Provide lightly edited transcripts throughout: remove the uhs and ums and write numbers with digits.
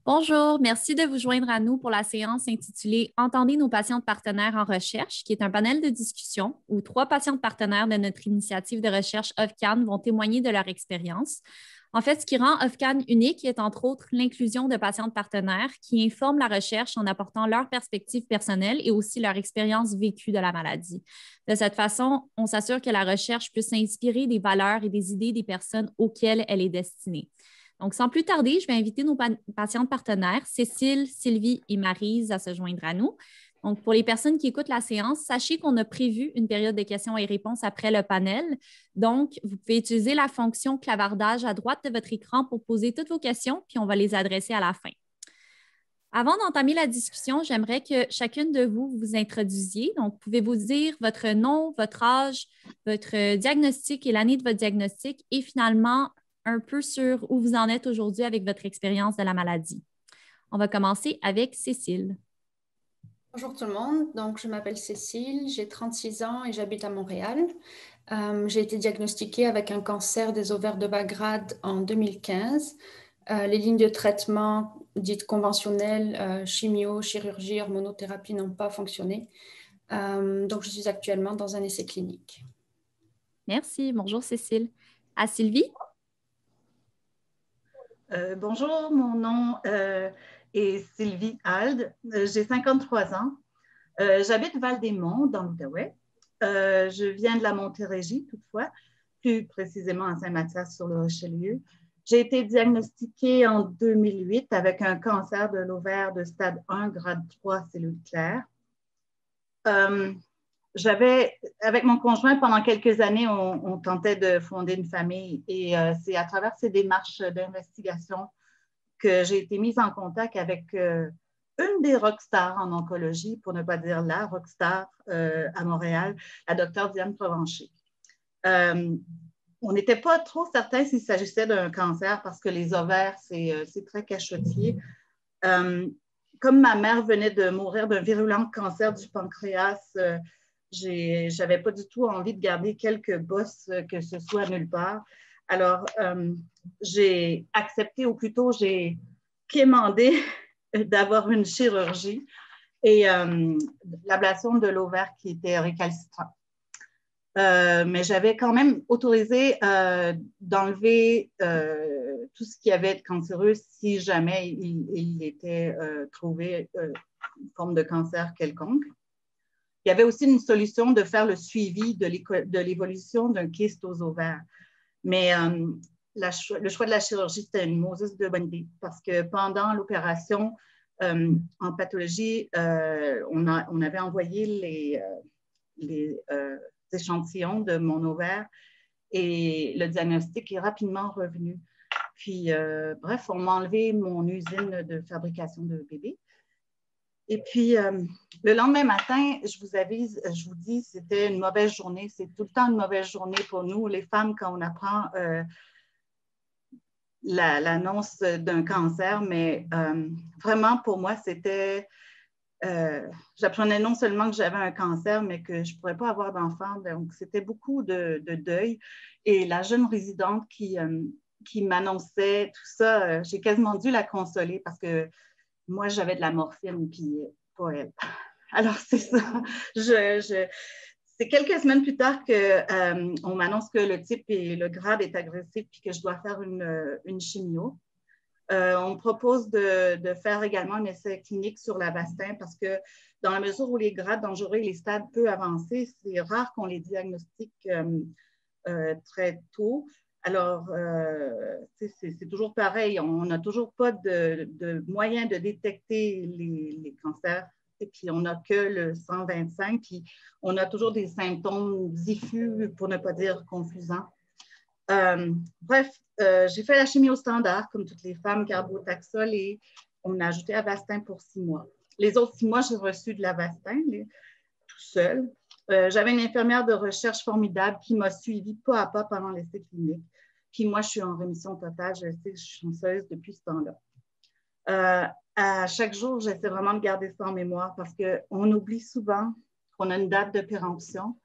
Bonjour, merci de vous joindre à nous pour la séance intitulée Entendez nos patientes partenaires en recherche, qui est un panel de discussion où trois patientes partenaires de notre initiative de recherche OFCAN vont témoigner de leur expérience. En fait, ce qui rend OFCAN unique est entre autres l'inclusion de patientes partenaires qui informent la recherche en apportant leur perspective personnelle et aussi leur expérience vécue de la maladie. De cette façon, on s'assure que la recherche puisse s'inspirer des valeurs et des idées des personnes auxquelles elle est destinée. Donc, sans plus tarder, je vais inviter nos patientes partenaires, Cécile, Sylvie et Maryse, à se joindre à nous. Donc, pour les personnes qui écoutent la séance, sachez qu'on a prévu une période de questions et réponses après le panel. Donc, vous pouvez utiliser la fonction clavardage à droite de votre écran pour poser toutes vos questions, puis on va les adresser à la fin. Avant d'entamer la discussion, j'aimerais que chacune de vous vous introduisiez. Donc, pouvez-vous dire votre nom, votre âge, votre diagnostic et l'année de votre diagnostic et finalement un peu sur où vous en êtes aujourd'hui avec votre expérience de la maladie. On va commencer avec Cécile. Bonjour tout le monde, donc je m'appelle Cécile, j'ai 36 ans et j'habite à Montréal. J'ai été diagnostiquée avec un cancer des ovaires de bas grade en 2015. Les lignes de traitement dites conventionnelles, chimio, chirurgie, hormonothérapie n'ont pas fonctionné. Donc je suis actuellement dans un essai clinique. Merci, bonjour Cécile. À Sylvie? Bonjour, mon nom est Sylvie Alde. J'ai 53 ans. J'habite Val-des-Monts, dans l'Outaouais. Je viens de la Montérégie, toutefois, plus précisément à Saint-Mathias-sur-le-Richelieu. J'ai été diagnostiquée en 2008 avec un cancer de l'ovaire de stade 1, grade 3, cellules claires. Avec mon conjoint, pendant quelques années, on tentait de fonder une famille et c'est à travers ces démarches d'investigation que j'ai été mise en contact avec une des rockstars en oncologie, pour ne pas dire la rockstar à Montréal, la docteure Diane Provencher. On n'était pas trop certain s'il s'agissait d'un cancer parce que les ovaires, c'est très cachotier. Comme ma mère venait de mourir d'un virulent cancer du pancréas, j'avais pas du tout envie de garder quelques bosses que ce soit nulle part. Alors, j'ai accepté, ou plutôt, j'ai quémandé d'avoir une chirurgie et l'ablation de l'ovaire qui était récalcitrant. Mais j'avais quand même autorisé d'enlever tout ce qu'il y avait de cancéreux si jamais il était trouvé une forme de cancer quelconque. Il y avait aussi une solution de faire le suivi de l'évolution d'un kyste aux ovaires. Mais le choix de la chirurgie, c'était une Moses de bonne idée parce que pendant l'opération en pathologie, on avait envoyé les échantillons de mon ovaire et le diagnostic est rapidement revenu. Puis, bref, on m'a enlevé mon usine de fabrication de bébés. Et puis, le lendemain matin, je vous avise, je vous dis, c'était une mauvaise journée. C'est tout le temps une mauvaise journée pour nous, les femmes, quand on apprend l'annonce d'un cancer. Mais vraiment, pour moi, c'était... j'apprenais non seulement que j'avais un cancer, mais que je ne pourrais pas avoir d'enfant. Donc, c'était beaucoup de deuil. Et la jeune résidente qui m'annonçait tout ça, j'ai quasiment dû la consoler parce que moi, j'avais de la morphine, puis pas elle. Alors, c'est ça. C'est quelques semaines plus tard qu'on m'annonce que le type et le grade est agressif puis que je dois faire une chimio. On me propose de faire également un essai clinique sur l'Avastin parce que dans la mesure où les grades dangereux et les stades peu avancés, c'est rare qu'on les diagnostique très tôt. Alors, c'est toujours pareil. On n'a toujours pas de moyen de détecter les cancers. Et puis, on n'a que le 125. Puis, on a toujours des symptômes diffus, pour ne pas dire confusants. Bref, j'ai fait la chimio standard, comme toutes les femmes, carbotaxol, et on a ajouté Avastin pour 6 mois. Les autres 6 mois, j'ai reçu de l'Avastin, tout seul. J'avais une infirmière de recherche formidable qui m'a suivie pas à pas pendant l'essai clinique. Puis moi, je suis en rémission totale. Je sais que je suis chanceuse depuis ce temps-là. À chaque jour, j'essaie vraiment de garder ça en mémoire parce qu'on oublie souvent qu'on a une date de péremption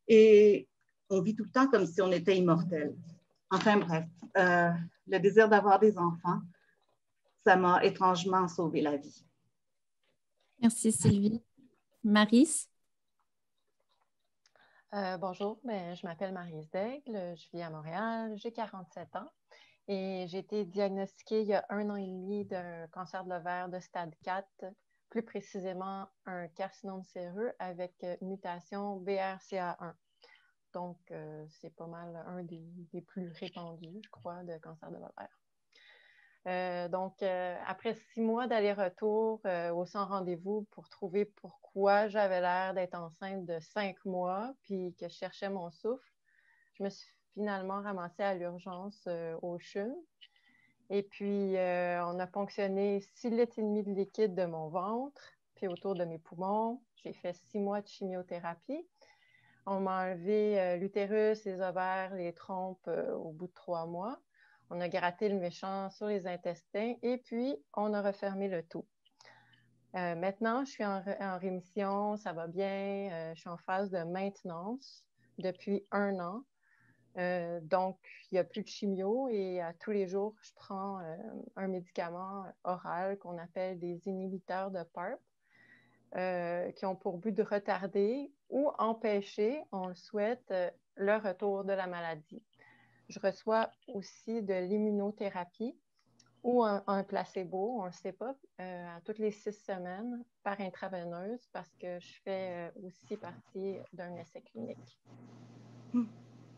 et on vit tout le temps comme si on était immortel. Enfin bref, le désir d'avoir des enfants, ça m'a étrangement sauvé la vie. Merci, Sylvie. Maryse? Bonjour, je m'appelle Maryse Daigle, je vis à Montréal, j'ai 47 ans et j'ai été diagnostiquée il y a 1 an et demi d'un cancer de l'ovaire de stade 4, plus précisément un carcinome séreux avec mutation BRCA1. Donc, c'est pas mal un des plus répandus, je crois, de cancer de l'ovaire. Après 6 mois d'aller-retour au sans rendez-vous pour trouver pourquoi j'avais l'air d'être enceinte de 5 mois puis que je cherchais mon souffle, je me suis finalement ramassée à l'urgence au CHUM. Et puis, on a ponctionné 6,5 litres de liquide de mon ventre puis autour de mes poumons. J'ai fait 6 mois de chimiothérapie. On m'a enlevé l'utérus, les ovaires, les trompes au bout de 3 mois. On a gratté le méchant sur les intestins et puis on a refermé le tout. Maintenant, je suis en rémission, ça va bien. Je suis en phase de maintenance depuis 1 an. Donc, il n'y a plus de chimio et tous les jours, je prends un médicament oral qu'on appelle des inhibiteurs de PARP qui ont pour but de retarder ou empêcher, on le souhaite, le retour de la maladie. Je reçois aussi de l'immunothérapie ou un placebo, on ne le sait pas, à toutes les 6 semaines par intraveineuse parce que je fais aussi partie d'un essai clinique.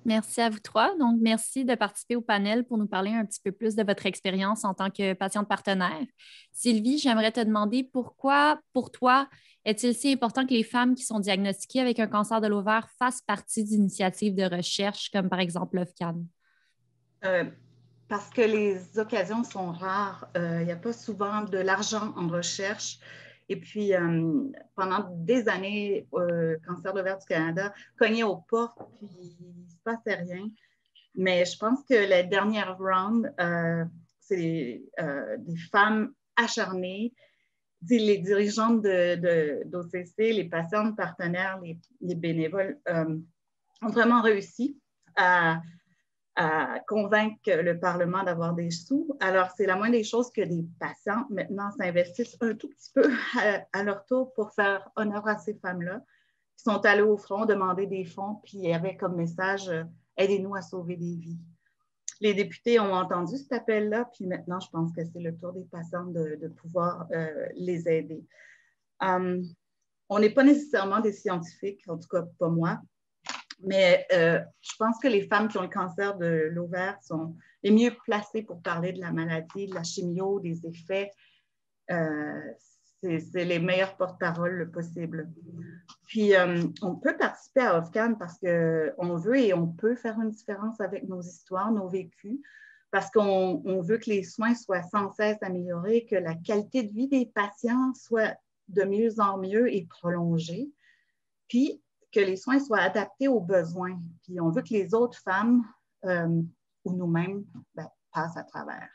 Merci à vous 3. Donc, merci de participer au panel pour nous parler un petit peu plus de votre expérience en tant que patiente partenaire. Sylvie, j'aimerais te demander pourquoi, pour toi, est-il si important que les femmes qui sont diagnostiquées avec un cancer de l'ovaire fassent partie d'initiatives de recherche, comme par exemple l'OFCAN? Parce que les occasions sont rares. Il n'y a pas souvent de l'argent en recherche. Et puis, pendant des années, Cancer de l'ovaire du Canada cognait aux portes, puis il ne se passait rien. Mais je pense que la dernière round, c'est des femmes acharnées, les dirigeantes d'OCC, les patientes partenaires, les bénévoles ont vraiment réussi à convaincre le Parlement d'avoir des sous. Alors, c'est la moindre des choses que des patientes maintenant s'investissent un tout petit peu à leur tour pour faire honneur à ces femmes-là qui sont allées au front demander des fonds, puis il y avait comme message aidez-nous à sauver des vies. Les députés ont entendu cet appel-là, puis maintenant, je pense que c'est le tour des patientes de pouvoir les aider. On n'est pas nécessairement des scientifiques, en tout cas pas moi, mais je pense que les femmes qui ont le cancer de l'ovaire sont les mieux placées pour parler de la maladie, de la chimio, des effets. C'est les meilleurs porte-parole possible. Puis, on peut participer à OFCAN parce qu'on veut et on peut faire une différence avec nos histoires, nos vécus, parce qu'on veut que les soins soient sans cesse améliorés, que la qualité de vie des patients soit de mieux en mieux et prolongée. Puis, que les soins soient adaptés aux besoins. Puis on veut que les autres femmes ou nous-mêmes passent à travers.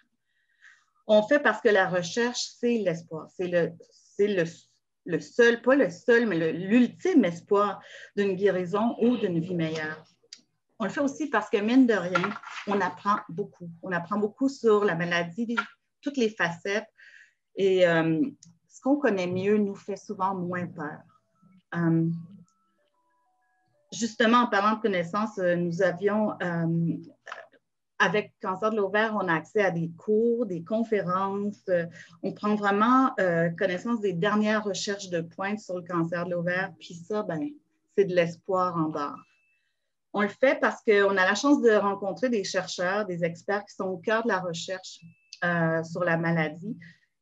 On fait parce que la recherche, c'est l'espoir. C'est le seul, pas le seul, mais l'ultime espoir d'une guérison ou d'une vie meilleure. On le fait aussi parce que, mine de rien, on apprend beaucoup. On apprend beaucoup sur la maladie, toutes les facettes. Et ce qu'on connaît mieux nous fait souvent moins peur. Justement, en parlant de connaissances, nous avions, avec Cancer de l'ovaire, on a accès à des cours, des conférences. On prend vraiment connaissance des dernières recherches de pointe sur le cancer de l'ovaire. Puis ça, c'est de l'espoir en barre. On le fait parce qu'on a la chance de rencontrer des chercheurs, des experts qui sont au cœur de la recherche sur la maladie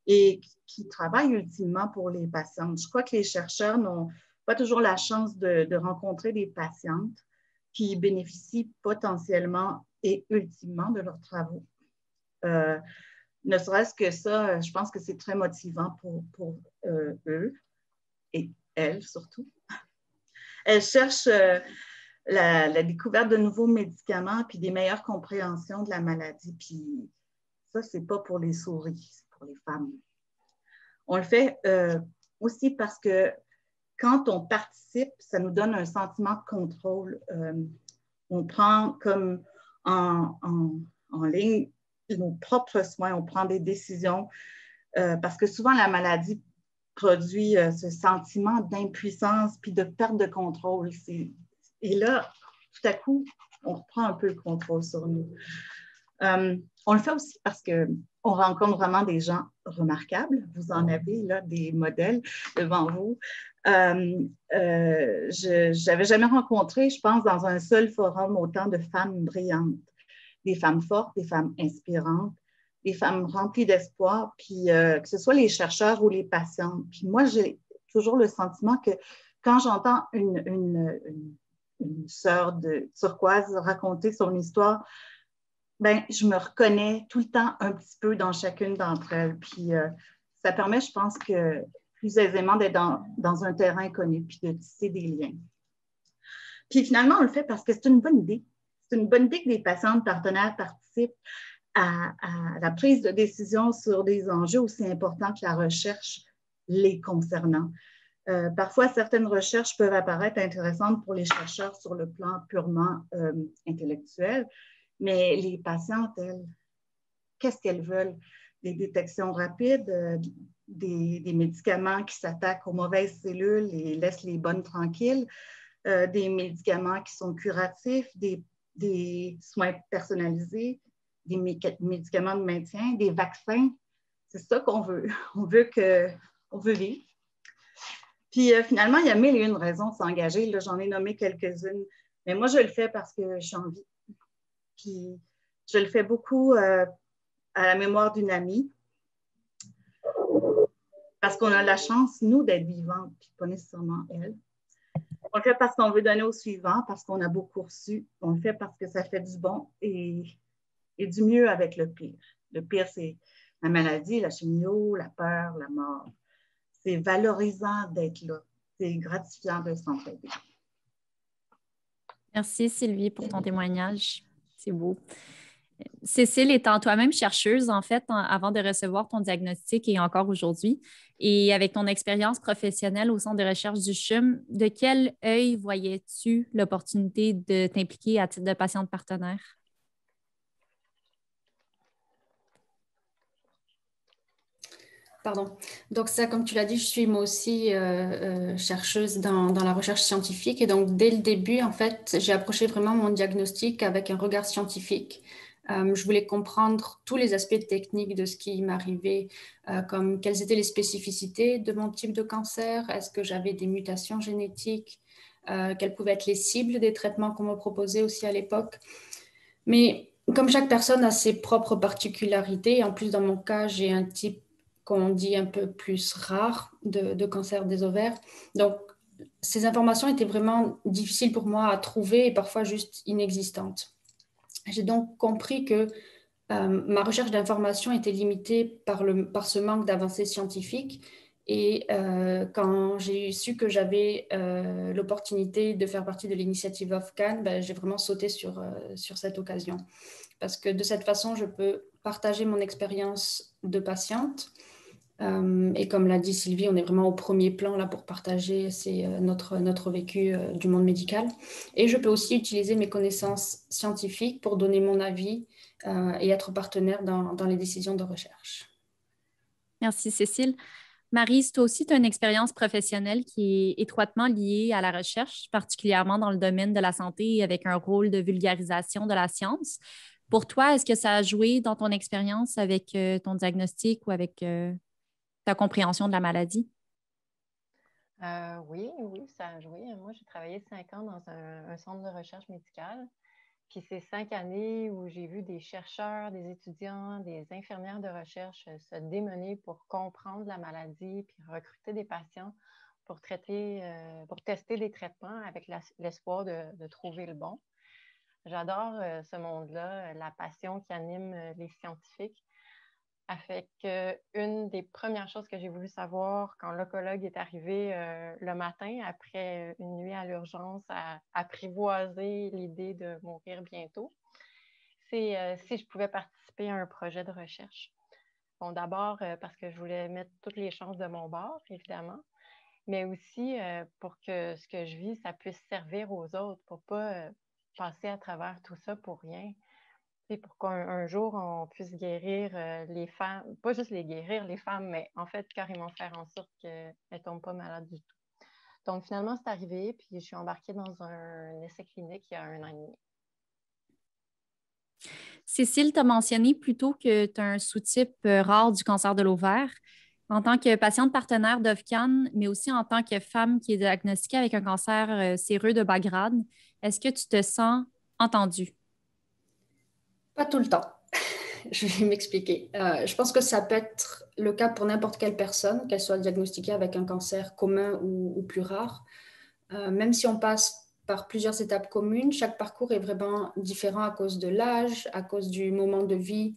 et qui travaillent ultimement pour les patientes. Je crois que les chercheurs n'ont pas toujours la chance de rencontrer des patientes qui bénéficient potentiellement et ultimement de leurs travaux. Ne serait-ce que ça, je pense que c'est très motivant pour eux et elles surtout. Elles cherchent la découverte de nouveaux médicaments puis des meilleures compréhensions de la maladie. Puis ça, c'est pas pour les souris, c'est pour les femmes. On le fait aussi parce que quand on participe, ça nous donne un sentiment de contrôle. On prend comme en ligne nos propres soins, on prend des décisions, parce que souvent la maladie produit ce sentiment d'impuissance puis de perte de contrôle. Et là, tout à coup, on reprend un peu le contrôle sur nous. On le fait aussi parce qu'on rencontre vraiment des gens remarquables. Vous en avez là des modèles devant vous. Je n'avais jamais rencontré, je pense, dans un seul forum autant de femmes brillantes, des femmes fortes, des femmes inspirantes, des femmes remplies d'espoir, puis que ce soit les chercheurs ou les patientes. Puis moi, j'ai toujours le sentiment que quand j'entends une sœur de turquoise raconter son histoire, ben, je me reconnais tout le temps un petit peu dans chacune d'entre elles. Puis ça permet, je pense, que plus aisément d'être dans un terrain connu puis de tisser des liens. Puis finalement, on le fait parce que c'est une bonne idée. C'est une bonne idée que les patientes partenaires participent à la prise de décision sur des enjeux aussi importants que la recherche les concernant. Parfois, certaines recherches peuvent apparaître intéressantes pour les chercheurs sur le plan purement intellectuel, mais les patientes, elles, qu'est-ce qu'elles veulent? Des détections rapides, des médicaments qui s'attaquent aux mauvaises cellules et laissent les bonnes tranquilles, des médicaments qui sont curatifs, des soins personnalisés, des médicaments de maintien, des vaccins. C'est ça qu'on veut. On veut vivre. Puis finalement, il y a mille et une raisons de s'engager. Là, j'en ai nommé quelques-unes. Mais moi, je le fais parce que j'ai envie. Puis je le fais beaucoup à la mémoire d'une amie. Parce qu'on a la chance, nous, d'être vivantes, puis pas nécessairement elle. On le fait parce qu'on veut donner au suivant, parce qu'on a beaucoup reçu. On le fait parce que ça fait du bon et du mieux avec le pire. Le pire, c'est la maladie, la chimio, la peur, la mort. C'est valorisant d'être là. C'est gratifiant de s'entraider. Merci Sylvie pour ton témoignage. C'est beau. Cécile, étant toi-même chercheuse, en fait, avant de recevoir ton diagnostic et encore aujourd'hui, et avec ton expérience professionnelle au Centre de recherche du CHUM, de quel œil voyais-tu l'opportunité de t'impliquer à titre de patiente partenaire? Pardon. Donc ça, comme tu l'as dit, je suis moi aussi chercheuse dans la recherche scientifique. Et donc, dès le début, en fait, j'ai approché vraiment mon diagnostic avec un regard scientifique. Je voulais comprendre tous les aspects techniques de ce qui m'arrivait, comme quelles étaient les spécificités de mon type de cancer, est-ce que j'avais des mutations génétiques, quelles pouvaient être les cibles des traitements qu'on me proposait aussi à l'époque. Mais comme chaque personne a ses propres particularités, et en plus dans mon cas, j'ai un type qu'on dit un peu plus rare de cancer des ovaires. Donc, ces informations étaient vraiment difficiles pour moi à trouver et parfois juste inexistantes. J'ai donc compris que ma recherche d'informations était limitée par ce manque d'avancées scientifiques. Et quand j'ai su que j'avais l'opportunité de faire partie de l'initiative OFCAN, ben, j'ai vraiment sauté sur cette occasion. Parce que de cette façon, je peux partager mon expérience de patiente. Et comme l'a dit Sylvie, on est vraiment au premier plan là pour partager notre vécu du monde médical. Et je peux aussi utiliser mes connaissances scientifiques pour donner mon avis et être partenaire dans les décisions de recherche. Merci Cécile. Maryse, toi aussi, tu as une expérience professionnelle qui est étroitement liée à la recherche, particulièrement dans le domaine de la santé avec un rôle de vulgarisation de la science. Pour toi, est-ce que ça a joué dans ton expérience avec ton diagnostic ou avec ta compréhension de la maladie? Oui, ça a joué. Moi, j'ai travaillé 5 ans dans un centre de recherche médicale. Puis c'est 5 années où j'ai vu des chercheurs, des étudiants, des infirmières de recherche se démener pour comprendre la maladie, puis recruter des patients pour tester des traitements avec l'espoir de trouver le bon. J'adore ce monde-là, la passion qui anime les scientifiques. A fait qu'une des premières choses que j'ai voulu savoir quand l'oncologue est arrivé le matin, après une nuit à l'urgence à apprivoiser l'idée de mourir bientôt, c'est si je pouvais participer à un projet de recherche. Bon, d'abord parce que je voulais mettre toutes les chances de mon bord, évidemment, mais aussi pour que ce que je vis, ça puisse servir aux autres, pour ne pas passer à travers tout ça pour rien. pour qu'un jour, on puisse guérir les femmes, pas juste les guérir, les femmes, mais en fait, carrément faire en sorte qu'elles ne tombent pas malades du tout. Donc, finalement, c'est arrivé, puis je suis embarquée dans un essai clinique il y a 1 an et demi. Cécile, tu as mentionné plus tôt que tu as un sous-type rare du cancer de l'ovaire. En tant que patiente partenaire d'OVCAN, mais aussi en tant que femme qui est diagnostiquée avec un cancer séreux de bas grade, est-ce que tu te sens entendue? Pas tout le temps. Je vais m'expliquer. Je pense que ça peut être le cas pour n'importe quelle personne, qu'elle soit diagnostiquée avec un cancer commun ou plus rare. Même si on passe par plusieurs étapes communes, chaque parcours est vraiment différent à cause de l'âge, à cause du moment de vie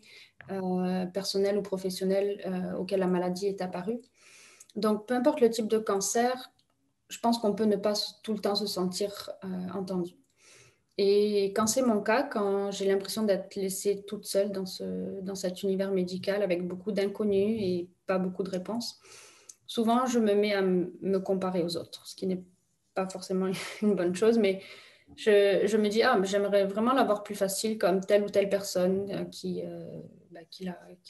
personnel ou professionnel auquel la maladie est apparue. Donc, peu importe le type de cancer, je pense qu'on peut ne pas tout le temps se sentir entendu. Et quand c'est mon cas, quand j'ai l'impression d'être laissée toute seule dans cet univers médical avec beaucoup d'inconnus et pas beaucoup de réponses, souvent je me mets à me comparer aux autres, ce qui n'est pas forcément une bonne chose, mais je me dis, j'aimerais vraiment l'avoir plus facile comme telle ou telle personne qui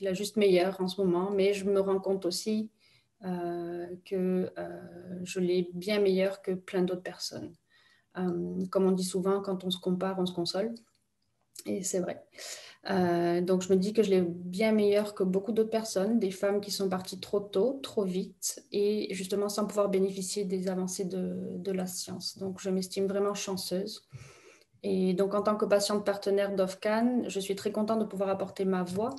l'a juste meilleure en ce moment, mais je me rends compte aussi que je l'ai bien meilleure que plein d'autres personnes. Comme on dit souvent, quand on se compare, on se console. Et c'est vrai. Donc, je me dis que je l'ai bien meilleure que beaucoup d'autres personnes, des femmes qui sont parties trop tôt, trop vite, et justement sans pouvoir bénéficier des avancées de la science. Donc, je m'estime vraiment chanceuse. Et donc, en tant que patiente partenaire d'OVCAN, je suis très contente de pouvoir apporter ma voix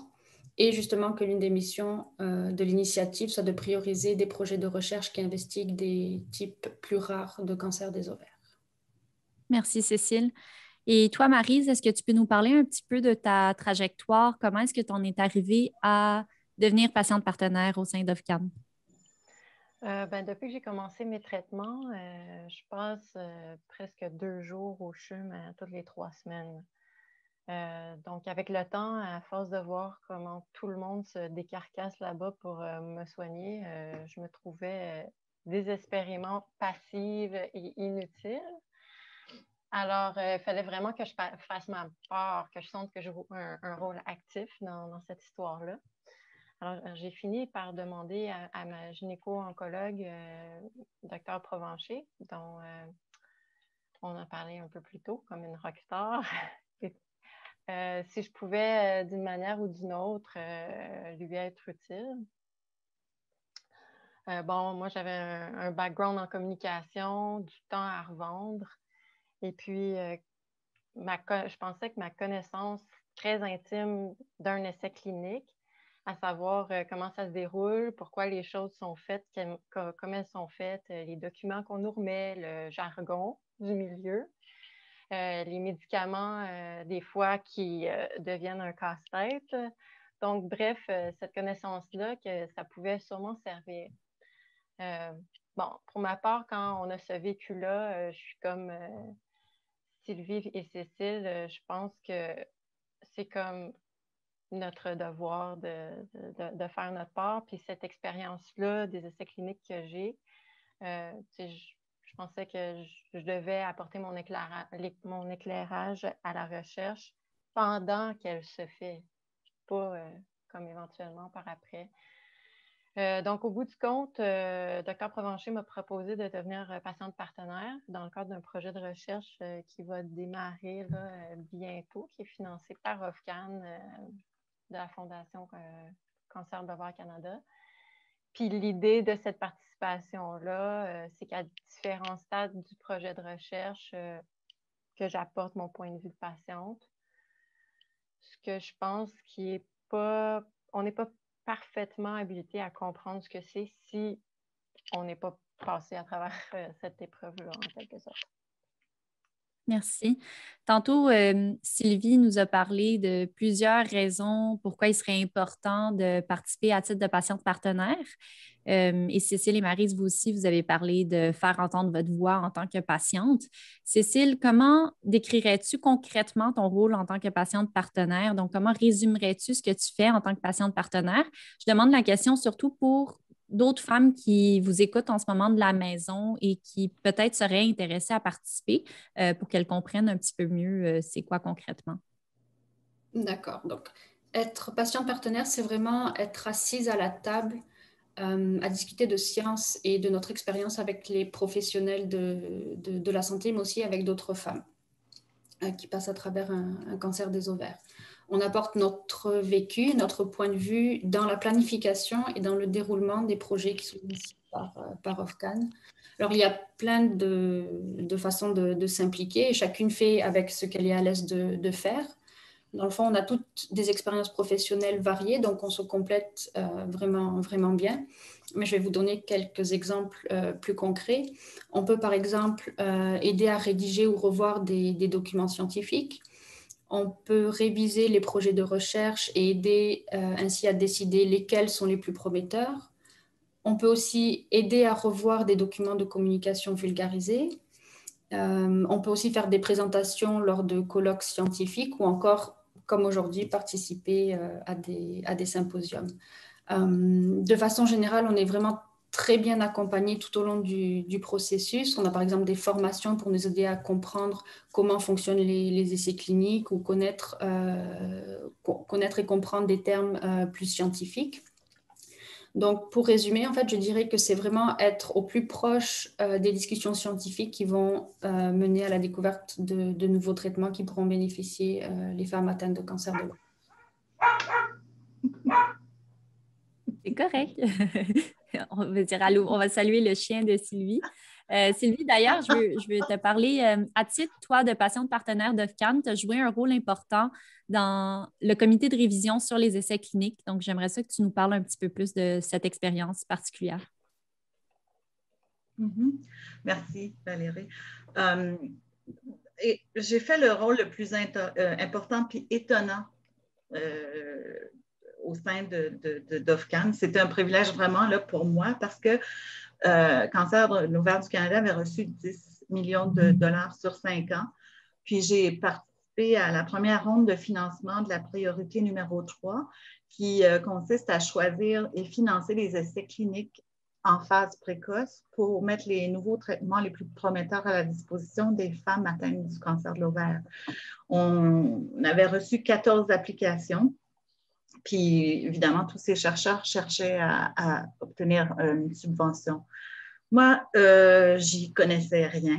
et justement que l'une des missions de l'initiative soit de prioriser des projets de recherche qui investiguent des types plus rares de cancer des ovaires. Merci, Cécile. Et toi, Maryse, est-ce que tu peux nous parler un petit peu de ta trajectoire? Comment est-ce que tu en es arrivée à devenir patiente partenaire au sein d'OVCAN? Depuis que j'ai commencé mes traitements, je passe presque 2 jours au CHUM toutes les 3 semaines. Donc, avec le temps, à force de voir comment tout le monde se décarcasse là-bas pour me soigner, je me trouvais désespérément passive et inutile. Alors, il fallait vraiment que je fasse ma part, que je sente que je joue un rôle actif dans cette histoire-là. Alors, j'ai fini par demander à ma gynéco-oncologue, Dr Provencher, dont on a parlé un peu plus tôt, comme une rockstar, si je pouvais, d'une manière ou d'une autre, lui être utile. Moi, j'avais un background en communication, du temps à revendre. Et puis, je pensais que ma connaissance très intime d'un essai clinique, à savoir comment ça se déroule, pourquoi les choses sont faites, comme elles sont faites, les documents qu'on nous remet, le jargon du milieu, les médicaments, des fois, qui deviennent un casse-tête. Donc, bref, cette connaissance-là, que ça pouvait sûrement servir. Pour ma part, quand on a ce vécu-là, je suis comme Sylvie et Cécile, je pense que c'est comme notre devoir de faire notre part. Puis cette expérience-là, des essais cliniques que j'ai, je pensais que je devais apporter mon éclairage à la recherche pendant qu'elle se fait, pas comme éventuellement par après. Donc, au bout du compte, Dr Provencher m'a proposé de devenir patiente partenaire dans le cadre d'un projet de recherche qui va démarrer là, bientôt, qui est financé par OVCAN de la Fondation Cancer d'ovaire Canada. Puis l'idée de cette participation-là, c'est qu'à différents stades du projet de recherche, que j'apporte mon point de vue de patiente. Ce que je pense qui est pas... On n'est pas parfaitement habilité à comprendre ce que c'est si on n'est pas passé à travers cette épreuve-là, en quelque sorte. Merci. Tantôt, Sylvie nous a parlé de plusieurs raisons pourquoi il serait important de participer à titre de patiente partenaire. Et Cécile et Maryse, vous aussi, vous avez parlé de faire entendre votre voix en tant que patiente. Cécile, comment décrirais-tu concrètement ton rôle en tant que patiente partenaire? Donc, comment résumerais-tu ce que tu fais en tant que patiente partenaire? Je demande la question surtout pour d'autres femmes qui vous écoutent en ce moment de la maison et qui peut-être seraient intéressées à participer pour qu'elles comprennent un petit peu mieux c'est quoi concrètement. D'accord. Donc, être patient partenaire, c'est vraiment être assise à la table à discuter de science et de notre expérience avec les professionnels de la santé, mais aussi avec d'autres femmes qui passent à travers un cancer des ovaires. On apporte notre vécu, notre point de vue dans la planification et dans le déroulement des projets qui sont initiés par OFCAN. Alors, il y a plein de façons de s'impliquer et chacune fait avec ce qu'elle est à l'aise de faire. Dans le fond, on a toutes des expériences professionnelles variées, donc on se complète vraiment, vraiment bien. Mais je vais vous donner quelques exemples plus concrets. On peut par exemple aider à rédiger ou revoir des documents scientifiques. On peut réviser les projets de recherche et aider ainsi à décider lesquels sont les plus prometteurs. On peut aussi aider à revoir des documents de communication vulgarisés. On peut aussi faire des présentations lors de colloques scientifiques ou encore, comme aujourd'hui, participer à des symposiums. De façon générale, on est vraiment très bien accompagné tout au long du processus. On a par exemple des formations pour nous aider à comprendre comment fonctionnent les essais cliniques ou connaître et comprendre des termes plus scientifiques. Donc, pour résumer, en fait, je dirais que c'est vraiment être au plus proche des discussions scientifiques qui vont mener à la découverte de nouveaux traitements qui pourront bénéficier les femmes atteintes de cancer de l'eau. C'est correct. On va dire allô, on va saluer le chien de Sylvie. Sylvie, d'ailleurs, je veux te parler à titre, toi, de patiente partenaire d'OFCAN, tu as joué un rôle important dans le comité de révision sur les essais cliniques. Donc, j'aimerais ça que tu nous parles un petit peu plus de cette expérience particulière. Merci, Valérie. J'ai fait le rôle le plus important puis étonnant au sein d'OFCAN. C'était un privilège vraiment là, pour moi parce que Cancer de l'ovaire du Canada avait reçu 10 millions de dollars sur 5 ans. Puis j'ai participé à la première ronde de financement de la priorité numéro 3 qui consiste à choisir et financer les essais cliniques en phase précoce pour mettre les nouveaux traitements les plus prometteurs à la disposition des femmes atteintes du cancer de l'ovaire. On avait reçu 14 applications. Puis, évidemment, tous ces chercheurs cherchaient à obtenir une subvention. Moi, j'y connaissais rien.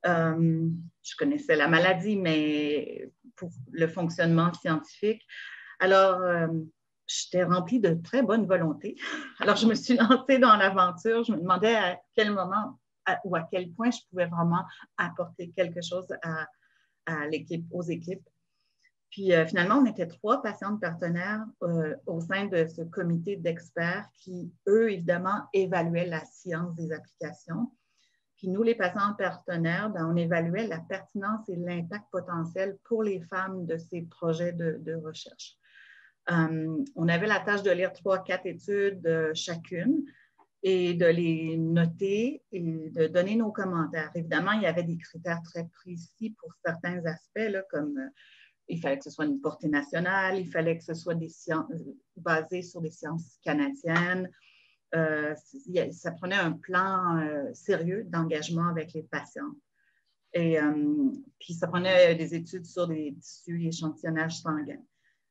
Je connaissais la maladie, mais pour le fonctionnement scientifique. Alors, j'étais remplie de très bonne volonté. Alors, je me suis lancée dans l'aventure. Je me demandais à quel moment ou à quel point je pouvais vraiment apporter quelque chose à l'équipe, aux équipes. Puis finalement, on était 3 patientes partenaires au sein de ce comité d'experts qui, eux, évidemment, évaluaient la science des applications. Puis nous, les patients partenaires, ben, on évaluait la pertinence et l'impact potentiel pour les femmes de ces projets de recherche. On avait la tâche de lire 3-4 études chacune et de les noter et de donner nos commentaires. Évidemment, il y avait des critères très précis pour certains aspects, là, comme il fallait que ce soit une portée nationale, il fallait que ce soit des sciences basées sur des sciences canadiennes. Ça prenait un plan sérieux d'engagement avec les patients. Et puis, ça prenait des études sur des tissus, échantillonnage sanguin.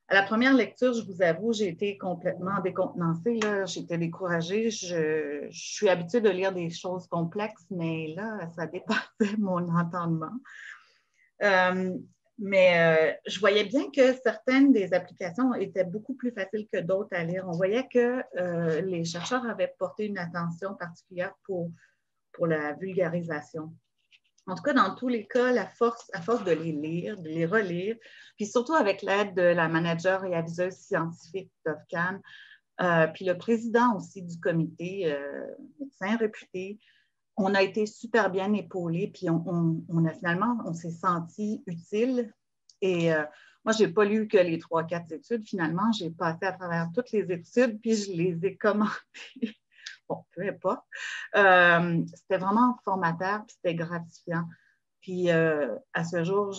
À la première lecture, je vous avoue, j'ai été complètement décontenancée. J'étais découragée. Je suis habituée de lire des choses complexes, mais là, ça dépassait mon entendement. Mais je voyais bien que certaines des applications étaient beaucoup plus faciles que d'autres à lire. On voyait que les chercheurs avaient porté une attention particulière pour la vulgarisation. En tout cas, dans tous les cas, à force de les lire, de les relire, puis surtout avec l'aide de la manager et aviseuse scientifique d'OFCAN, puis le président aussi du comité, médecin réputé, on a été super bien épaulés, puis on s'est senti utile. Et moi, je n'ai pas lu que les 3-4 études. Finalement, j'ai passé à travers toutes les études, puis je les ai commentées. Bon, peu importe. C'était vraiment formateur, puis c'était gratifiant. Puis à ce jour,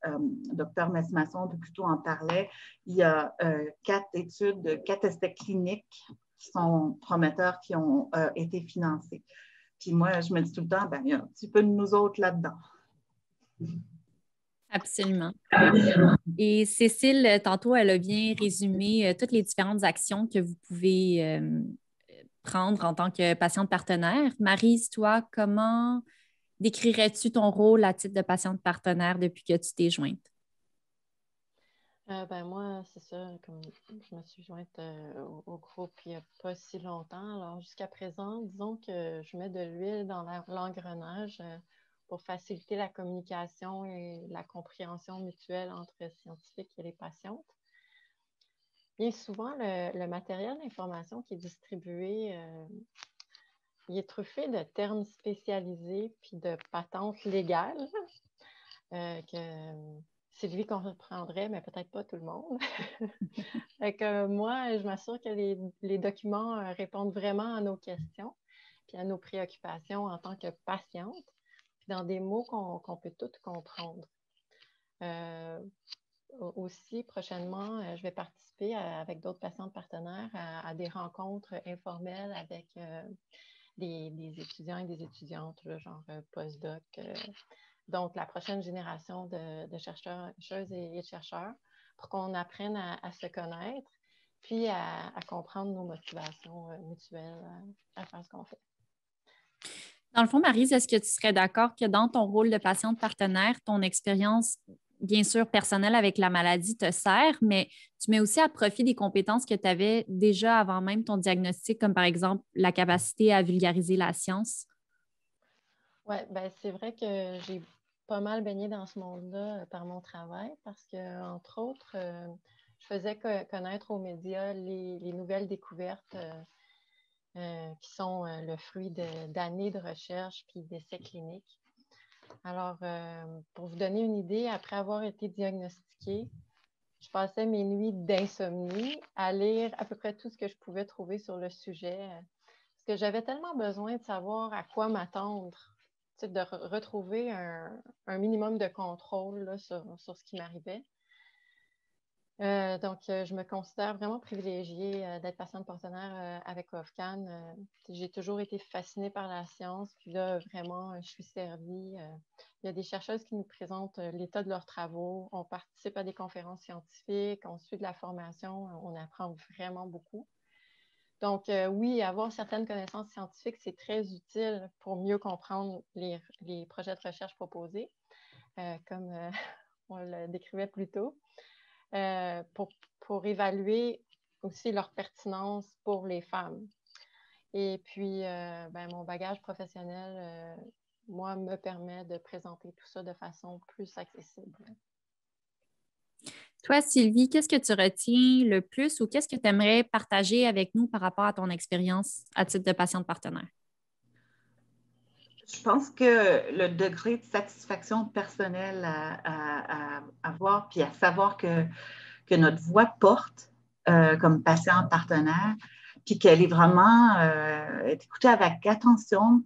Dr. Messmasson, plutôt en parlait, il y a 4 études, 4 essais cliniques qui sont prometteurs, qui ont été financés. Puis moi, je me dis tout le temps, ben, il y a un petit peu de nous autres là-dedans. Absolument. Et Cécile, tantôt, elle a bien résumé toutes les différentes actions que vous pouvez prendre en tant que patiente partenaire. Maryse, toi, comment décrirais-tu ton rôle à titre de patiente partenaire depuis que tu t'es jointe? Moi, c'est ça, comme je me suis jointe au groupe il n'y a pas si longtemps. Alors, jusqu'à présent, disons que je mets de l'huile dans l'engrenage pour faciliter la communication et la compréhension mutuelle entre scientifiques et les patientes. Bien souvent, le matériel d'information qui est distribué, il est truffé de termes spécialisés puis de patentes légales que Sylvie comprendrait, mais peut-être pas tout le monde. Fait que moi, je m'assure que les documents répondent vraiment à nos questions puis à nos préoccupations en tant que patiente, puis dans des mots qu'on peut toutes comprendre. Aussi, prochainement, je vais participer avec d'autres patientes partenaires à des rencontres informelles avec des étudiants et des étudiantes, là, genre postdoc. Donc, la prochaine génération de chercheuses et de chercheurs pour qu'on apprenne à se connaître puis à comprendre nos motivations mutuelles à faire ce qu'on fait. Dans le fond, Maryse, est-ce que tu serais d'accord que dans ton rôle de patiente partenaire, ton expérience, bien sûr, personnelle avec la maladie te sert, mais tu mets aussi à profit des compétences que tu avais déjà avant même ton diagnostic, comme par exemple la capacité à vulgariser la science? Oui, c'est vrai que j'ai pas mal baigné dans ce monde-là par mon travail parce que, entre autres, je faisais connaître aux médias les nouvelles découvertes qui sont le fruit d'années de recherche puis d'essais cliniques. Alors, pour vous donner une idée, après avoir été diagnostiquée, je passais mes nuits d'insomnie à lire à peu près tout ce que je pouvais trouver sur le sujet parce que j'avais tellement besoin de savoir à quoi m'attendre, de retrouver un minimum de contrôle là, sur ce qui m'arrivait. Donc, je me considère vraiment privilégiée d'être patiente partenaire avec OFCAN. J'ai toujours été fascinée par la science, puis là, vraiment, je suis servie. Il y a des chercheuses qui nous présentent l'état de leurs travaux. On participe à des conférences scientifiques, on suit de la formation, on apprend vraiment beaucoup. Donc, oui, avoir certaines connaissances scientifiques, c'est très utile pour mieux comprendre les projets de recherche proposés, comme on le décrivait plus tôt. Pour évaluer aussi leur pertinence pour les femmes. Et puis, mon bagage professionnel, moi, me permet de présenter tout ça de façon plus accessible. Toi, Sylvie, qu'est-ce que tu retiens le plus ou qu'est-ce que tu aimerais partager avec nous par rapport à ton expérience à titre de patiente partenaire? Je pense que le degré de satisfaction personnelle à avoir, puis à savoir que notre voix porte comme patient partenaire, puis qu'elle est vraiment écoutée avec attention.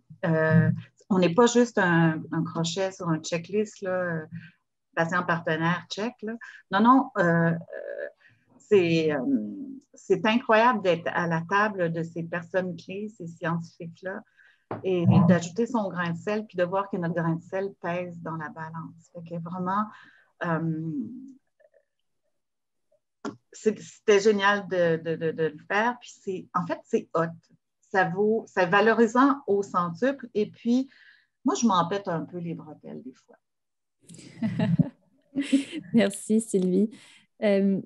On n'est pas juste un crochet sur un checklist, là, patient partenaire, check. Là. Non, c'est incroyable d'être à la table de ces personnes clés, ces scientifiques-là, et d'ajouter son grain de sel, puis de voir que notre grain de sel pèse dans la balance. Fait que vraiment, c'était génial de le faire. Puis en fait, c'est hot. C'est valorisant au centuple. Et puis, moi, je m'en pète un peu les bretelles des fois. Merci, Sylvie.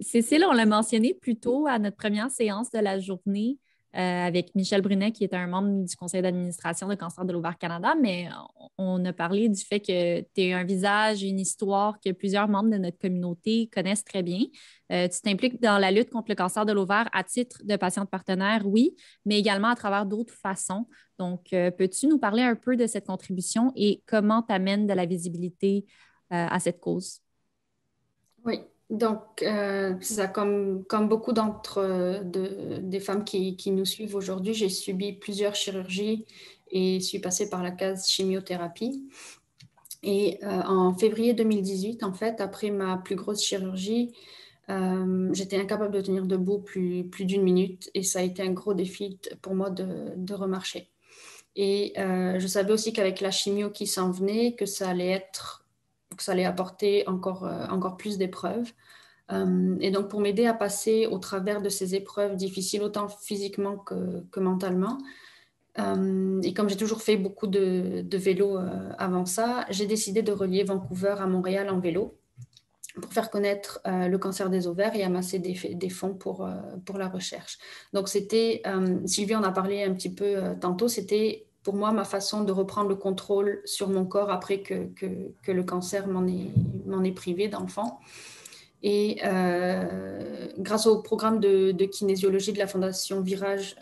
Cécile, on l'a mentionné plus tôt à notre première séance de la journée avec Michel Brunet, qui est un membre du conseil d'administration de Cancer de l'Ovaire Canada, mais on a parlé du fait que tu es un visage et une histoire que plusieurs membres de notre communauté connaissent très bien. Tu t'impliques dans la lutte contre le cancer de l'ovaire à titre de patiente partenaire, oui, mais également à travers d'autres façons. Donc, peux-tu nous parler un peu de cette contribution et comment tu amènes de la visibilité à cette cause? Oui, donc c'est ça, comme beaucoup des femmes qui nous suivent aujourd'hui, j'ai subi plusieurs chirurgies et suis passée par la case chimiothérapie. Et en février 2018, en fait, après ma plus grosse chirurgie, j'étais incapable de tenir debout plus d'une minute et ça a été un gros défi pour moi de remarcher. Et je savais aussi qu'avec la chimio qui s'en venait, que ça allait être que ça allait apporter encore plus d'épreuves. Et donc, pour m'aider à passer au travers de ces épreuves difficiles, autant physiquement que mentalement, et comme j'ai toujours fait beaucoup de vélo avant ça, j'ai décidé de relier Vancouver à Montréal en vélo pour faire connaître le cancer des ovaires et amasser des fonds pour la recherche. Donc, Sylvie en a parlé un petit peu tantôt, c'était pour moi ma façon de reprendre le contrôle sur mon corps après que le cancer m'en est privé, dans le fond. Et grâce au programme de kinésiologie de la Fondation Virage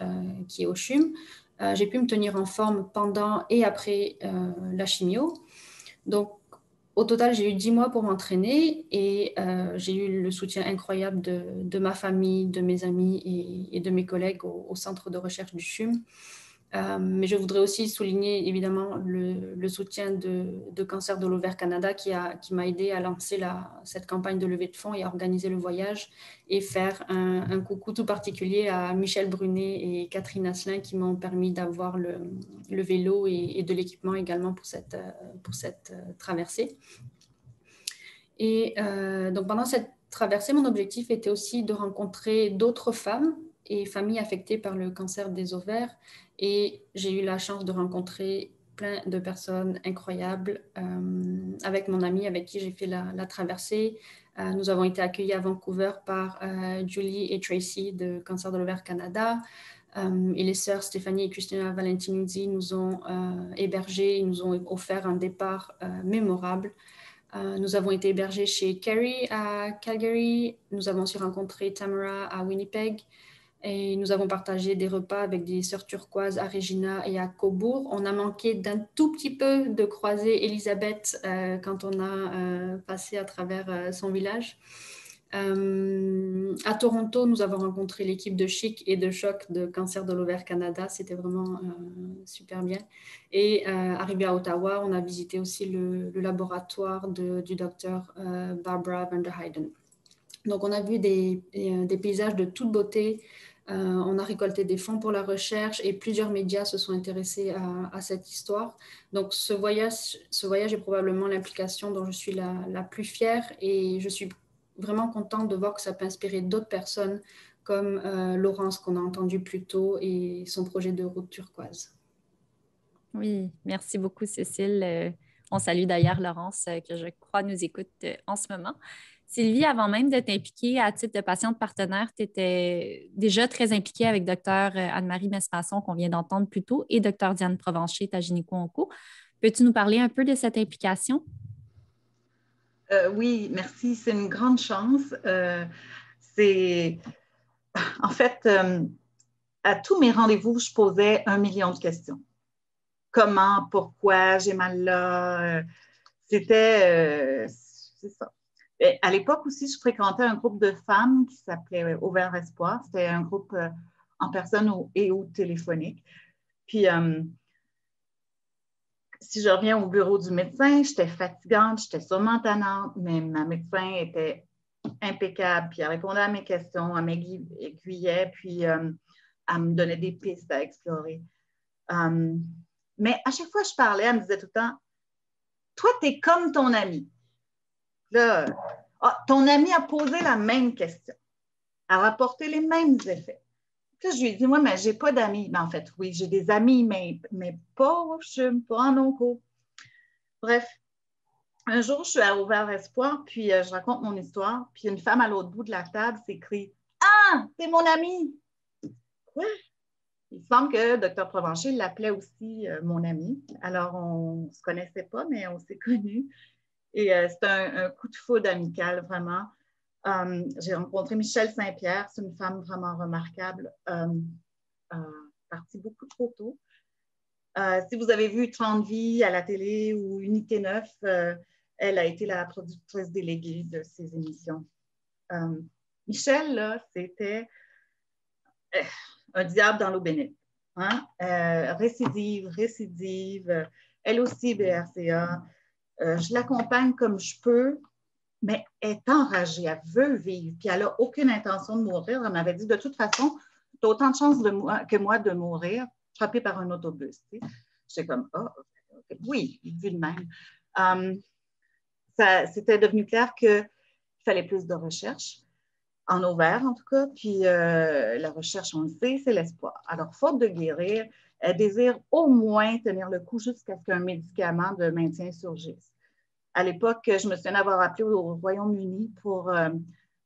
qui est au CHUM, j'ai pu me tenir en forme pendant et après la chimio. Donc, au total, j'ai eu 10 mois pour m'entraîner et j'ai eu le soutien incroyable de ma famille, de mes amis et de mes collègues au centre de recherche du CHUM. Mais je voudrais aussi souligner évidemment le soutien de Cancer de l'ovaire Canada qui m'a aidé à lancer cette campagne de levée de fonds et à organiser le voyage et faire un coucou tout particulier à Michel Brunet et Catherine Asselin qui m'ont permis d'avoir le vélo et de l'équipement également pour cette traversée. Et donc pendant cette traversée, mon objectif était aussi de rencontrer d'autres femmes et familles affectées par le cancer des ovaires. Et j'ai eu la chance de rencontrer plein de personnes incroyables avec mon amie avec qui j'ai fait la traversée. Nous avons été accueillis à Vancouver par Julie et Tracy de Cancer de l'ovaire Canada. Et les sœurs Stéphanie et Christina Valentinuzzi nous ont hébergés, ils nous ont offert un départ mémorable. Nous avons été hébergés chez Carrie à Calgary. Nous avons aussi rencontré Tamara à Winnipeg. Et nous avons partagé des repas avec des sœurs turquoises à Regina et à Cobourg. On a manqué d'un tout petit peu de croiser Elisabeth quand on a passé à travers son village. À Toronto, nous avons rencontré l'équipe de Chic et de Choc de Cancer de l'ovaire Canada. C'était vraiment super bien. Et arrivé à Ottawa, on a visité aussi le laboratoire du docteur Barbara van der Heijden. Donc, on a vu des paysages de toute beauté. On a récolté des fonds pour la recherche et plusieurs médias se sont intéressés à cette histoire. Donc, ce voyage est probablement l'implication dont je suis la plus fière et je suis vraiment contente de voir que ça peut inspirer d'autres personnes comme Laurence qu'on a entendu plus tôt et son projet de route turquoise. Oui, merci beaucoup, Cécile. On salue d'ailleurs Laurence, que je crois nous écoute en ce moment. Sylvie, avant même de t'impliquer à titre de patiente partenaire, tu étais déjà très impliquée avec Dr Anne-Marie Mespasson, qu'on vient d'entendre plus tôt, et Dr Diane Provencher, ta gynéco-onco. Peux-tu nous parler un peu de cette implication? Oui, merci. C'est une grande chance. En fait, à tous mes rendez-vous, je posais 1 million de questions. Comment, pourquoi, j'ai mal là. C'est ça. Et à l'époque aussi, je fréquentais un groupe de femmes qui s'appelait Ovaires Espoir. C'était un groupe en personne ou téléphonique. Puis, si je reviens au bureau du médecin, j'étais fatigante, j'étais sûrement tannante, mais ma médecin était impeccable, puis elle répondait à mes questions, elle m'aiguillait, puis elle me donnait des pistes à explorer. Mais à chaque fois que je parlais, elle me disait tout le temps, « Toi, tu es comme ton ami. » Là, ton ami a posé la même question. Elle a rapporté les mêmes effets. Puis là, je lui ai dit, moi, mais je n'ai pas d'amis. Mais en fait, oui, j'ai des amis, mais pas en onco. Bref, un jour, je suis à Ovaires Espoir, puis je raconte mon histoire, puis une femme à l'autre bout de la table s'écrie, « Ah, c'est mon ami! » Quoi? Il semble que Dr Provencher l'appelait aussi mon ami. Alors, on ne se connaissait pas, mais on s'est connus. Et c'est un coup de foudre amical, vraiment. J'ai rencontré Michel Saint-Pierre, c'est une femme vraiment remarquable, partie beaucoup trop tôt. Si vous avez vu 30 vies à la télé ou Unité 9, elle a été la productrice déléguée de ces émissions. Michel, là, c'était un diable dans l'eau bénite. Hein? Récidive, elle aussi BRCA. Je l'accompagne comme je peux, mais elle est enragée, elle veut vivre, puis elle n'a aucune intention de mourir. Elle m'avait dit, de toute façon, tu as autant de chances que moi de mourir, frappée par un autobus. Tu sais. J'étais comme, oui, vu de même. c'était devenu clair qu'il fallait plus de recherche, en ovaire en tout cas, puis la recherche, on le sait, c'est l'espoir. Alors, faute de guérir, elle désire au moins tenir le coup jusqu'à ce qu'un médicament de maintien surgisse. À l'époque, je me souviens d'avoir appelé au Royaume-Uni pour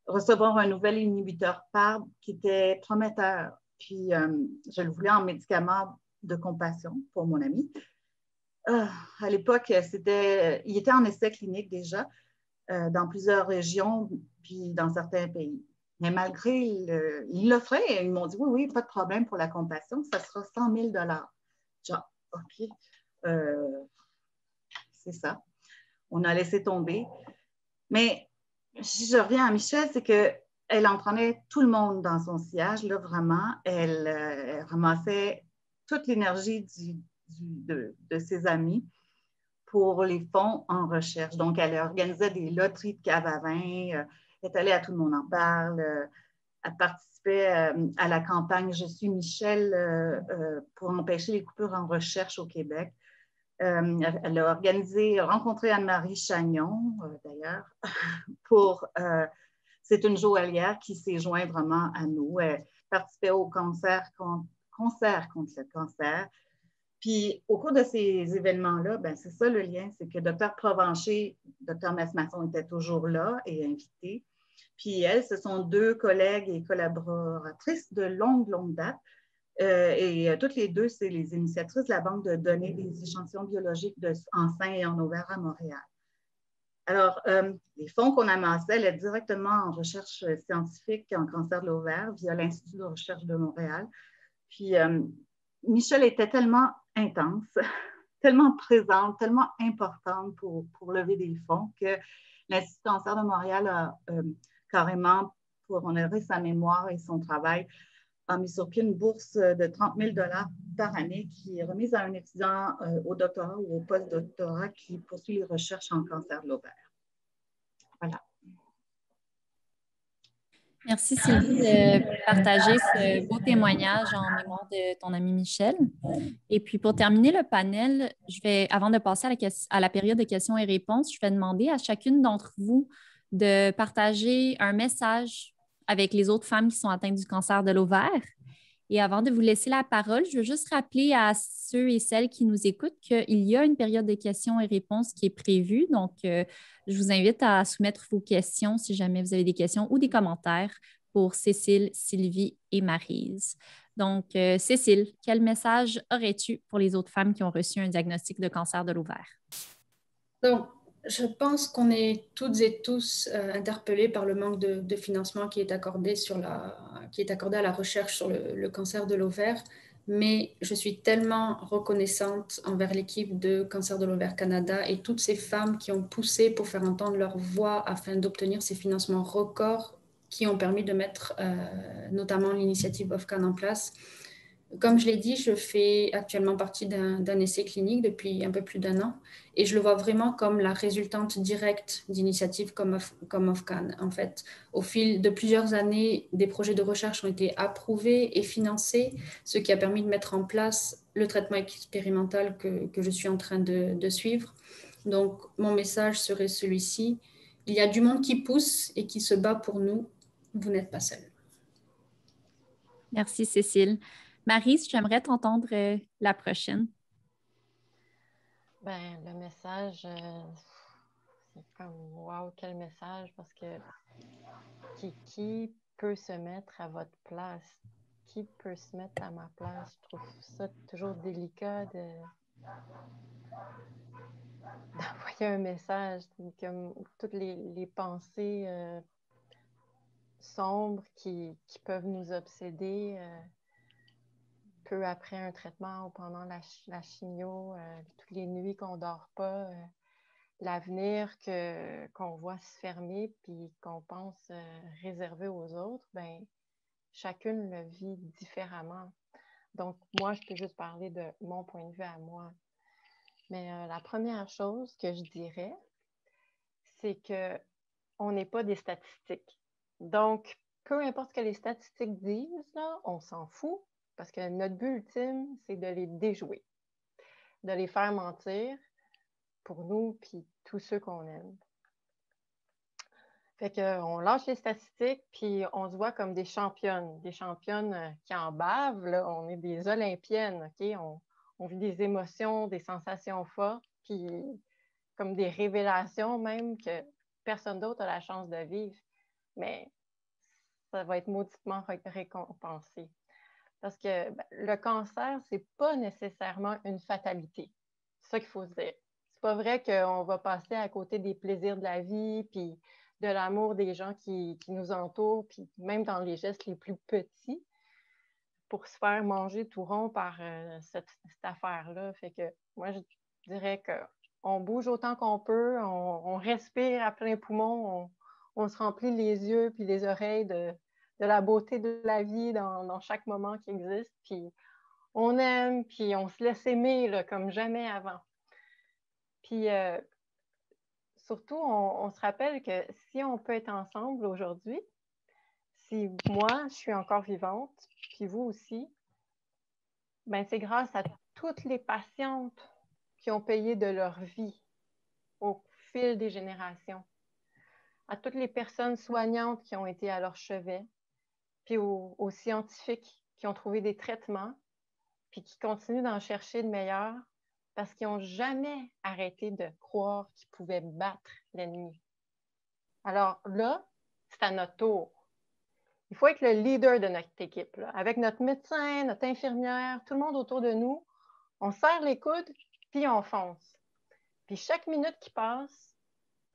recevoir un nouvel inhibiteur PARP qui était prometteur. Puis, je le voulais en médicament de compassion pour mon ami. À l'époque, il était en essai clinique déjà dans plusieurs régions, puis dans certains pays. Mais malgré, ils l'offraient, ils m'ont dit oui, pas de problème pour la compassion, ça sera 100 000 Genre, OK, c'est ça. On a laissé tomber. Mais si je reviens à Michel, c'est qu'elle en prenait tout le monde dans son sillage, là, vraiment. Elle ramassait toute l'énergie de ses amis pour les fonds en recherche. Donc, elle organisait des loteries de cave à vin, elle est allée à Tout le monde en parle, elle participait à la campagne Je suis Michel pour empêcher les coupures en recherche au Québec. Elle a rencontré Anne-Marie Chagnon, d'ailleurs, c'est une joaillière qui s'est jointe vraiment à nous. Elle participait au concert contre le cancer. Puis, au cours de ces événements-là, ben, c'est ça le lien, c'est que Dr Provencher, Dr Mess-Masson était toujours là et invité. Puis elles, ce sont deux collègues et collaboratrices de longue date. Toutes les deux, c'est les initiatrices de la Banque de données des échantillons biologiques en sein et en ovaire à Montréal. Alors, les fonds qu'on amassait allaient directement en recherche scientifique en cancer de l'ovaire via l'Institut de recherche de Montréal. Puis, Michel était tellement intense, tellement présente, tellement importante pour lever des fonds que l'Institut de cancer de Montréal a carrément, pour honorer sa mémoire et son travail, a mis sur pied une bourse de 30 000 par année qui est remise à un étudiant au doctorat ou au post-doctorat qui poursuit les recherches en cancer de l'ovaire. Voilà. Merci Sylvie de partager ce beau témoignage en mémoire de ton ami Michel. Et puis pour terminer le panel, avant de passer à la période de questions et réponses, je vais demander à chacune d'entre vous de partager un message avec les autres femmes qui sont atteintes du cancer de l'ovaire. Et avant de vous laisser la parole, je veux juste rappeler à ceux et celles qui nous écoutent qu'il y a une période de questions et réponses qui est prévue. Donc, je vous invite à soumettre vos questions si jamais vous avez des questions ou des commentaires pour Cécile, Sylvie et Maryse. Donc, Cécile, quel message aurais-tu pour les autres femmes qui ont reçu un diagnostic de cancer de l'ovaire? Donc, je pense qu'on est toutes et tous interpellés par le manque de financement qui est accordé à la recherche sur le cancer de l'ovaire. Mais je suis tellement reconnaissante envers l'équipe de Cancer de l'ovaire Canada et toutes ces femmes qui ont poussé pour faire entendre leur voix afin d'obtenir ces financements records qui ont permis de mettre notamment l'initiative OFCAN en place. Comme je l'ai dit, je fais actuellement partie d'un essai clinique depuis un peu plus d'1 an et je le vois vraiment comme la résultante directe d'initiatives comme OFCAN. En fait, au fil de plusieurs années, des projets de recherche ont été approuvés et financés, ce qui a permis de mettre en place le traitement expérimental que je suis en train de suivre. Donc, mon message serait celui-ci. Il y a du monde qui pousse et qui se bat pour nous. Vous n'êtes pas seul. Merci, Cécile. Maryse, j'aimerais t'entendre la prochaine. Ben, le message, c'est comme, wow, quel message, parce que qui peut se mettre à votre place? Qui peut se mettre à ma place? Je trouve ça toujours délicat d'envoyer un message, comme toutes les pensées sombres qui peuvent nous obséder peu après un traitement ou pendant la chimio, toutes les nuits qu'on ne dort pas, l'avenir qu'on voit se fermer puis qu'on pense réserver aux autres, ben, chacune le vit différemment. Donc, moi, je peux juste parler de mon point de vue à moi. Mais la première chose que je dirais, c'est qu'on n'est pas des statistiques. Donc, peu importe ce que les statistiques disent, là, on s'en fout parce que notre but ultime, c'est de les déjouer, de les faire mentir pour nous puis tous ceux qu'on aime. Fait qu'on lâche les statistiques, puis on se voit comme des championnes qui en bavent. Là, on est des olympiennes, OK? On vit des émotions, des sensations fortes, puis comme des révélations même que personne d'autre a la chance de vivre. Mais ça va être mauditement récompensé. Parce que le cancer, c'est pas nécessairement une fatalité. C'est ça qu'il faut se dire. C'est pas vrai qu'on va passer à côté des plaisirs de la vie, puis de l'amour des gens qui nous entourent, puis même dans les gestes les plus petits, pour se faire manger tout rond par cette affaire-là. Fait que moi, je dirais qu'on bouge autant qu'on peut, on respire à plein poumon, on se remplit les yeux puis les oreilles de la beauté de la vie dans chaque moment qui existe, puis on aime, puis on se laisse aimer là, comme jamais avant. Puis surtout, on se rappelle que si on peut être ensemble aujourd'hui, si moi, je suis encore vivante, puis vous aussi, ben c'est grâce à toutes les patientes qui ont payé de leur vie au fil des générations, à toutes les personnes soignantes qui ont été à leur chevet, puis aux scientifiques qui ont trouvé des traitements, puis qui continuent d'en chercher de meilleurs parce qu'ils n'ont jamais arrêté de croire qu'ils pouvaient battre l'ennemi. Alors là, c'est à notre tour. Il faut être le leader de notre équipe, là. Avec notre médecin, notre infirmière, tout le monde autour de nous, on serre les coudes, puis on fonce. Puis chaque minute qui passe,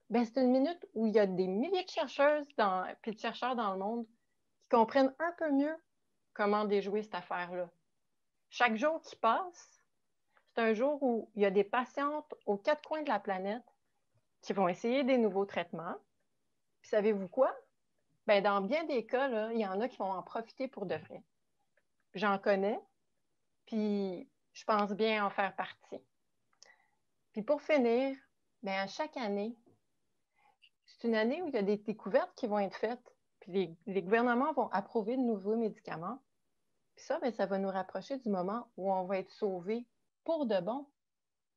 ben c'est une minute où il y a des milliers de chercheuses puis de chercheurs dans le monde qui comprennent un peu mieux comment déjouer cette affaire-là. Chaque jour qui passe, c'est un jour où il y a des patientes aux quatre coins de la planète qui vont essayer des nouveaux traitements. Puis savez-vous quoi? Ben, dans bien des cas, là, il y en a qui vont en profiter pour de vrai. J'en connais, puis je pense bien en faire partie. Puis pour finir, ben, à chaque année, c'est une année où il y a des découvertes qui vont être faites, puis les gouvernements vont approuver de nouveaux médicaments. Puis ça, ben, ça va nous rapprocher du moment où on va être sauvés pour de bon.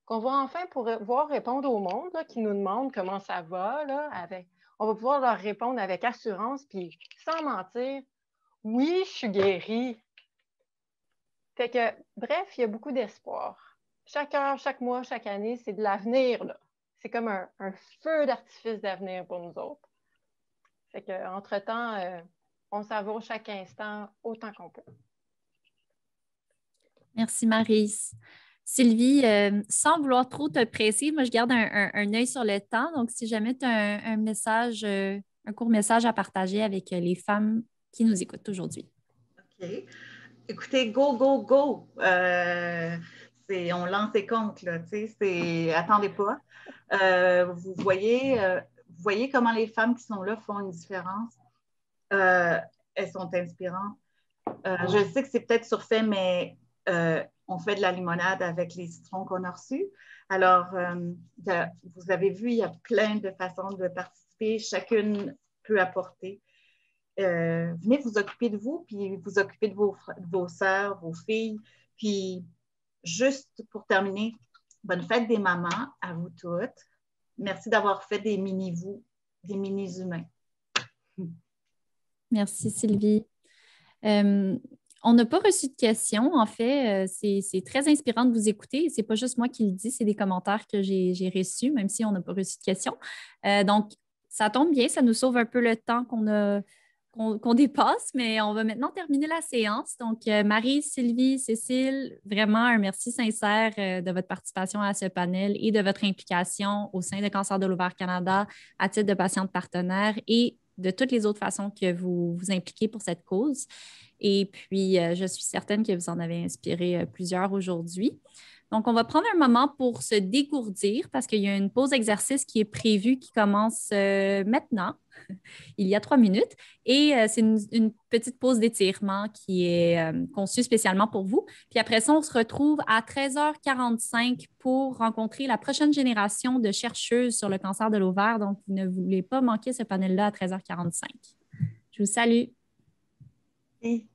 Qu'on va enfin pouvoir répondre au monde là, qui nous demande comment ça va. Là, on va pouvoir leur répondre avec assurance, puis sans mentir. Oui, je suis guérie. Fait que, bref, il y a beaucoup d'espoir. Chaque heure, chaque mois, chaque année, c'est de l'avenir, là. C'est comme un feu d'artifice d'avenir pour nous autres. Fait que, entre-temps, on savoure chaque instant autant qu'on peut. Merci, Maryse. Sylvie, sans vouloir trop te presser, moi, je garde un œil sur le temps. Donc, si jamais tu as un message, un court message à partager avec les femmes qui nous écoutent aujourd'hui. OK. Écoutez, go, go, go! On lance les comptes, là, tu sais, attendez pas. Vous voyez comment les femmes qui sont là font une différence. Elles sont inspirantes. Je sais que c'est peut-être surfait, mais on fait de la limonade avec les citrons qu'on a reçus. Alors, vous avez vu, il y a plein de façons de participer. Chacune peut apporter. Venez vous occuper de vous, puis vous occuper de vos sœurs, vos filles. Puis, juste pour terminer, bonne fête des mamans à vous toutes. Merci d'avoir fait des mini-vous, des mini-humains. Merci, Sylvie. On n'a pas reçu de questions. En fait, c'est très inspirant de vous écouter. Ce n'est pas juste moi qui le dis, c'est des commentaires que j'ai reçus, même si on n'a pas reçu de questions. Donc, ça tombe bien, ça nous sauve un peu le temps qu'on dépasse, mais on va maintenant terminer la séance. Donc, Marie, Sylvie, Cécile, vraiment un merci sincère de votre participation à ce panel et de votre implication au sein de Cancer de l'ovaire Canada à titre de patiente partenaire et de toutes les autres façons que vous vous impliquez pour cette cause. Et puis, je suis certaine que vous en avez inspiré plusieurs aujourd'hui. Donc, on va prendre un moment pour se dégourdir parce qu'il y a une pause exercice qui est prévue qui commence maintenant, il y a 3 minutes. Et c'est une petite pause d'étirement qui est conçue spécialement pour vous. Puis après ça, on se retrouve à 13h45 pour rencontrer la prochaine génération de chercheuses sur le cancer de l'ovaire. Donc, vous ne voulez pas manquer ce panel-là à 13h45. Je vous salue. Oui.